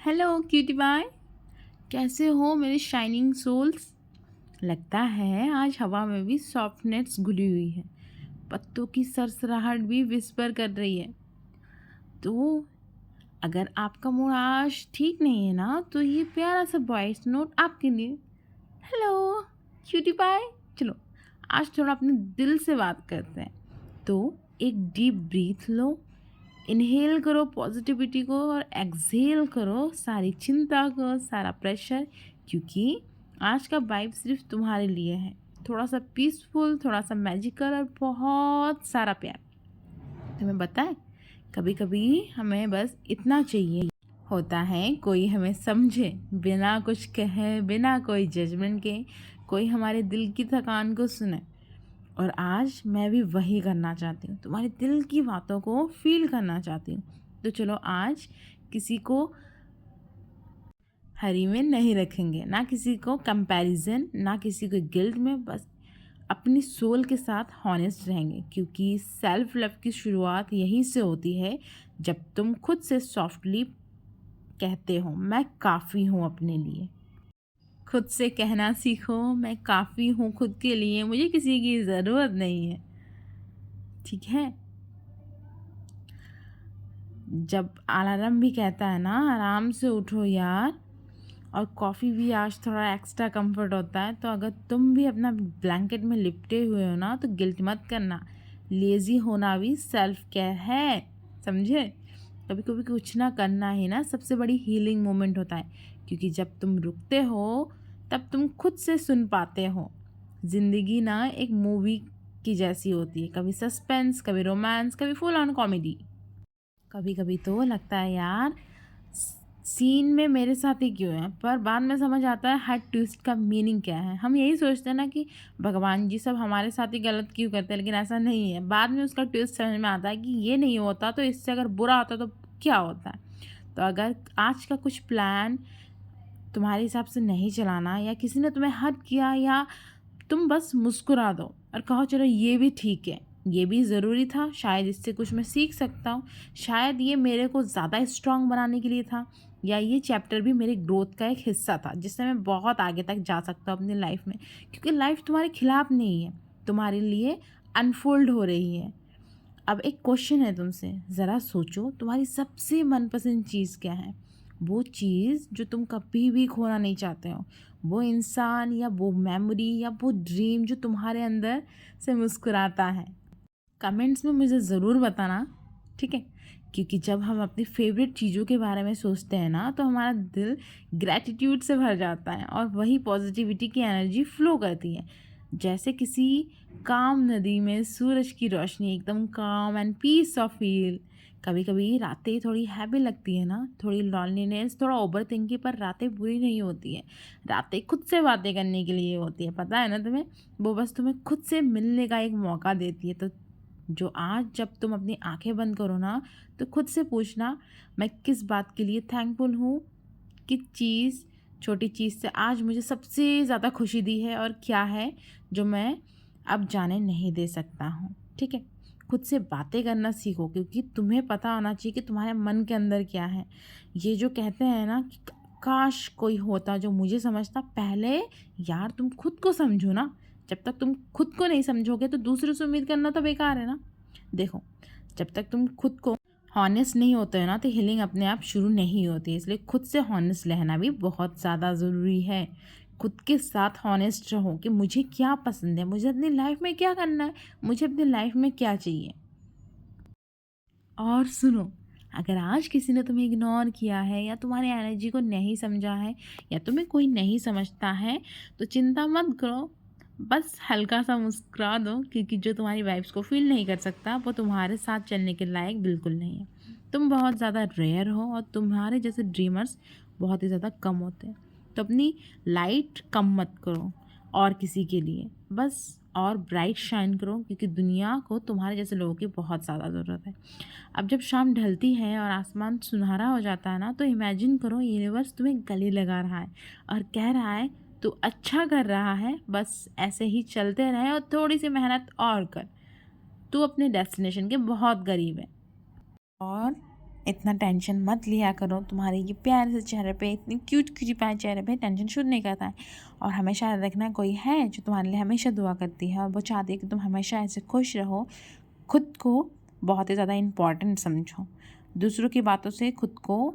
Hello cutie bye. कैसे हो मेरे शाइनिंग सोल्स। लगता है आज हवा में भी सॉफ्टनेस घुली हुई है, पत्तों की सरसराहट भी विस्पर कर रही है। तो अगर आपका मूड आज ठीक नहीं है ना, तो ये प्यारा सा वॉइस नोट आपके लिए। Hello cutie bye. चलो आज थोड़ा अपने दिल से बात करते हैं। तो एक डीप ब्रीथ लो, इनहेल करो पॉजिटिविटी को और एक्सहेल करो सारी चिंता को, सारा प्रेशर, क्योंकि आज का वाइब सिर्फ तुम्हारे लिए है। थोड़ा सा पीसफुल, थोड़ा सा मैजिकल और बहुत सारा प्यार। तुम्हें बताएं, कभी कभी हमें बस इतना चाहिए होता है, कोई हमें समझे बिना कुछ कहे, बिना कोई जजमेंट के, कोई हमारे दिल की थकान को सुने। और आज मैं भी वही करना चाहती हूँ, तुम्हारे दिल की बातों को फील करना चाहती हूँ। तो चलो आज किसी को हरी में नहीं रखेंगे, ना किसी को कंपैरिजन, ना किसी को गिल्ट में, बस अपनी सोल के साथ हॉनेस्ट रहेंगे। क्योंकि सेल्फ लव की शुरुआत यहीं से होती है, जब तुम खुद से सॉफ्टली कहते हो मैं काफ़ी हूँ अपने लिए। खुद से कहना सीखो, मैं काफ़ी हूँ खुद के लिए, मुझे किसी की ज़रूरत नहीं है। ठीक है। जब अलार्म भी कहता है ना आराम से उठो यार, और कॉफ़ी भी आज थोड़ा एक्स्ट्रा कंफर्ट होता है, तो अगर तुम भी अपना ब्लैंकेट में लिपटे हुए हो ना, तो गिल्ट मत करना। लेज़ी होना भी सेल्फ केयर है, समझे। कभी कभी कुछ ना करना ही ना सबसे बड़ी हीलिंग मोमेंट होता है, क्योंकि जब तुम रुकते हो तब तुम खुद से सुन पाते हो। ज़िंदगी ना एक मूवी की जैसी होती है, कभी सस्पेंस, कभी रोमांस, कभी फुल ऑन कॉमेडी। कभी कभी तो लगता है यार सीन में मेरे साथ ही क्यों है, पर बाद में समझ आता है हर ट्विस्ट का मीनिंग क्या है। हम यही सोचते हैं ना कि भगवान जी सब हमारे साथ ही गलत क्यों करते हैं, लेकिन ऐसा नहीं है। बाद में उसका ट्विस्ट समझ में आता है कि ये नहीं होता तो इससे अगर बुरा होता तो क्या होता है। तो अगर आज का कुछ प्लान तुम्हारे हिसाब से नहीं चलाना, या किसी ने तुम्हें हर्ट किया, या तुम बस मुस्कुरा दो और कहो चलो ये भी ठीक है, ये भी ज़रूरी था, शायद इससे कुछ मैं सीख सकता हूँ, शायद ये मेरे को ज़्यादा स्ट्रांग बनाने के लिए था, या ये चैप्टर भी मेरे ग्रोथ का एक हिस्सा था जिससे मैं बहुत आगे तक जा सकता हूँ अपनी लाइफ में। क्योंकि लाइफ तुम्हारे खिलाफ नहीं है, तुम्हारे लिए अनफोल्ड हो रही है। अब एक क्वेश्चन है तुमसे, ज़रा सोचो तुम्हारी सबसे मनपसंद चीज़ क्या है। वो चीज़ जो तुम कभी भी खोना नहीं चाहते हो, वो इंसान या वो मेमोरी या वो ड्रीम जो तुम्हारे अंदर से मुस्कुराता है। कमेंट्स में मुझे ज़रूर बताना, ठीक है। क्योंकि जब हम अपनी फेवरेट चीज़ों के बारे में सोचते हैं ना, तो हमारा दिल ग्रैटिट्यूड से भर जाता है और वही पॉजिटिविटी की एनर्जी फ्लो करती है। जैसे किसी काम नदी में सूरज की रोशनी, एकदम काम एंड पीस ऑफ फील। कभी कभी रातें थोड़ी हैवी लगती है ना, थोड़ी लॉनलीनेस, थोड़ा ओवर थिंकिंग, पर रातें बुरी नहीं होती है। रातें खुद से बातें करने के लिए होती है, पता है ना तुम्हें। वो बस तुम्हें खुद से मिलने का एक मौका देती है। तो जो आज जब तुम अपनी आंखें बंद करो ना, तो खुद से पूछना मैं किस बात के लिए थैंकफुल हूँ, किस चीज़, छोटी चीज़ से आज मुझे सबसे ज़्यादा खुशी दी है, और क्या है जो मैं अब जाने नहीं दे सकता हूँ। ठीक है। खुद से बातें करना सीखो, क्योंकि तुम्हें पता होना चाहिए कि तुम्हारे मन के अंदर क्या है। ये जो कहते हैं ना कि काश कोई होता जो मुझे समझता, पहले यार तुम खुद को समझो ना। जब तक तुम खुद को नहीं समझोगे तो दूसरों से उम्मीद करना तो बेकार है ना। देखो, जब तक तुम खुद को हॉनेस्ट नहीं होते हो ना, तो हीलिंग अपने आप शुरू नहीं होती। इसलिए खुद से हॉनेस्ट रहना भी बहुत ज़्यादा ज़रूरी है। खुद के साथ हॉनेस्ट रहो कि मुझे क्या पसंद है, मुझे अपनी लाइफ में क्या करना है, मुझे अपनी लाइफ में क्या चाहिए। और सुनो, अगर आज किसी ने तुम्हें इग्नोर किया है, या तुम्हारी एनर्जी को नहीं समझा है, या तुम्हें कोई नहीं समझता है, तो चिंता मत करो। बस हल्का सा मुस्कुरा दो, क्योंकि जो तुम्हारी वाइब्स को फील नहीं कर सकता, वो तुम्हारे साथ चलने के लायक बिल्कुल नहीं है। तुम बहुत ज़्यादा रेयर हो, और तुम्हारे जैसे ड्रीमर्स बहुत ही ज़्यादा कम होते हैं। तो अपनी लाइट कम मत करो और किसी के लिए, बस और ब्राइट शाइन करो, क्योंकि दुनिया को तुम्हारे जैसे लोगों की बहुत ज़्यादा ज़रूरत है। अब जब शाम ढलती है और आसमान सुनहरा हो जाता है ना, तो इमेजिन करो यूनिवर्स तुम्हें गले लगा रहा है और कह रहा है तू अच्छा कर रहा है, बस ऐसे ही चलते रहे और थोड़ी सी मेहनत और कर, तू अपने डेस्टिनेशन के बहुत करीब है। और इतना टेंशन मत लिया करो। तुम्हारे ये प्यारे से चेहरे पे, इतनी क्यूट क्यूटी पाए चेहरे पे टेंशन शूट नहीं करता है। और हमेशा याद रखना, कोई है जो तुम्हारे लिए हमेशा दुआ करती है और वो चाहती है कि तुम हमेशा ऐसे खुश रहो। खुद को बहुत ही ज़्यादा इम्पॉर्टेंट समझो। दूसरों की बातों से खुद को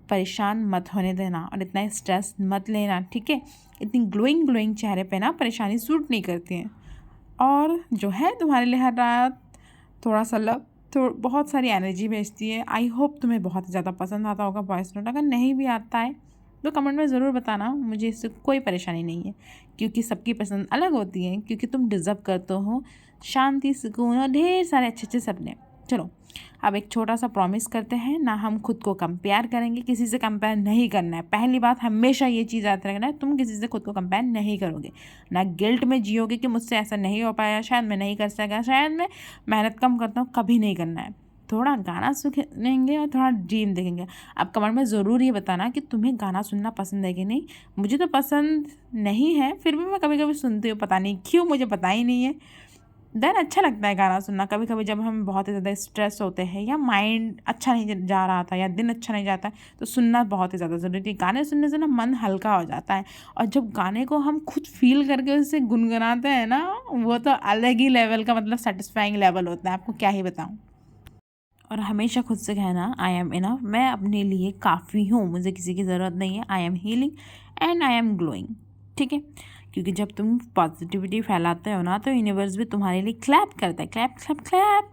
परेशान मत होने देना और इतना स्ट्रेस मत लेना, ठीक है। इतनी ग्लोइंग चेहरे पे ना परेशानी सूट नहीं करती है। और जो है तुम्हारे लिए हर रात थोड़ा सा लव बहुत सारी एनर्जी भेजती है। आई होप तुम्हें बहुत ज़्यादा पसंद आता होगा वॉइस नोट। अगर नहीं भी आता है तो कमेंट में ज़रूर बताना, मुझे इससे कोई परेशानी नहीं है, क्योंकि सबकी पसंद अलग होती है। क्योंकि तुम डिज़र्व करते हो शांति, सुकून और ढेर सारे अच्छे अच्छे सपने। चलो अब एक छोटा सा प्रॉमिस करते हैं ना, हम खुद को कंपेयर करेंगे, किसी से कंपेयर नहीं करना है। पहली बात हमेशा ये चीज़ याद रखना है, तुम किसी से खुद को कंपेयर नहीं करोगे। ना गिल्ट में जियोगे कि मुझसे ऐसा नहीं हो पाया, शायद मैं नहीं कर सका, शायद मैं मेहनत कम करता हूँ, कभी नहीं करना है। थोड़ा गाना सुनेंगे और थोड़ा ड्रीम देखेंगे। अब कमेंट में ज़रूर ये बताना कि तुम्हें गाना सुनना पसंद है कि नहीं। मुझे तो पसंद नहीं है, फिर भी मैं कभी कभी सुनती हूँ, पता नहीं क्यों, मुझे पता ही नहीं है। देन अच्छा लगता है गाना सुनना। कभी कभी जब हम बहुत ही ज़्यादा स्ट्रेस होते हैं या माइंड अच्छा नहीं जा रहा था या दिन अच्छा नहीं जाता है, तो सुनना बहुत ही ज़्यादा ज़रूरी है। गाने सुनने से ना मन हल्का हो जाता है, और जब गाने को हम खुद फील करके उससे गुनगुनाते हैं ना, वो तो अलग ही लेवल का मतलब सेटिस्फाइंग लेवल होता है, आपको क्या ही बताऊँ। और हमेशा खुद से कहना, आई एम इनफ, मैं अपने लिए काफ़ी हूँ, मुझे किसी की ज़रूरत नहीं है। I am healing and I am glowing, ठीक है। क्योंकि जब तुम पॉजिटिविटी फैलाते हो ना, तो यूनिवर्स भी तुम्हारे लिए क्लैप करता है। Clap clap clap.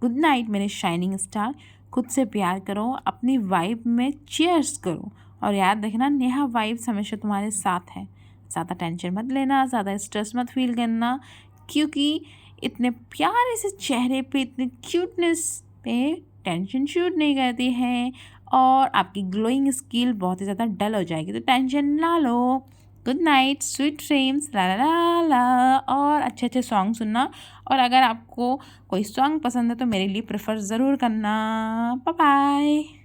Good night मेरे शाइनिंग स्टार। खुद से प्यार करो, अपनी वाइब में चीयर्स करो, और याद रखना नेहा वाइब्स हमेशा तुम्हारे साथ है। ज़्यादा टेंशन मत लेना, ज़्यादा स्ट्रेस मत फील करना, क्योंकि इतने प्यारे से चेहरे पे, इतने क्यूटनेस पे टेंशन शूट नहीं करती है। और आपकी ग्लोइंग स्किल बहुत ही ज़्यादा डल हो जाएगी, तो टेंशन ना लो। गुड नाइट, स्वीट ड्रीम्स, ला ला ला ला। और अच्छे अच्छे सॉन्ग सुनना, और अगर आपको कोई सॉन्ग पसंद है तो मेरे लिए प्रेफर ज़रूर करना। Bye bye.